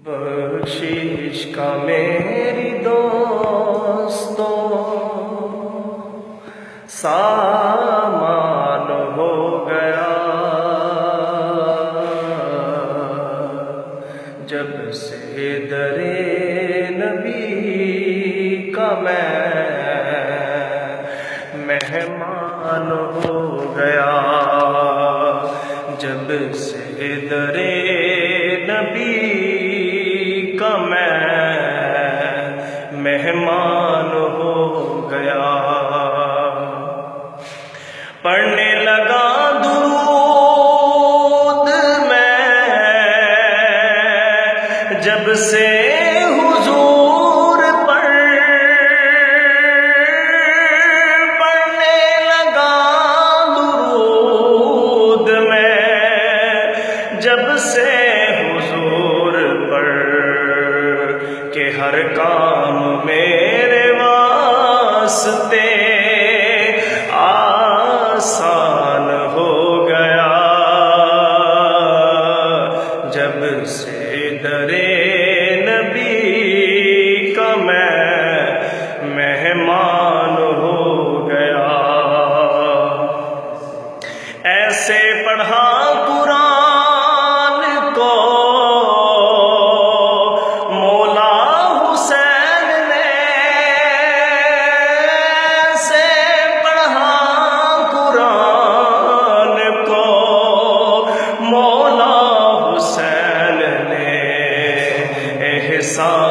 بخشش کا میری دوستوں سامان ہو گیا، جب سے در نبی کا میں مہمان ہو گیا، جب سے در نبی کا میں مہمان ہو گیا۔ پڑھنے لگا درود میں جب سے حضور پر، پڑھنے لگا درود میں جب سے حضور پر، کہ ہر کام میرے واسطے آسان ہو گیا، جب سے در نبی کا میں مہمان ہو گیا۔ ایسے پڑھا قرآن کو مولا حسین نے، ایسے پڑھا قرآن کو مولا حسین نے، احسان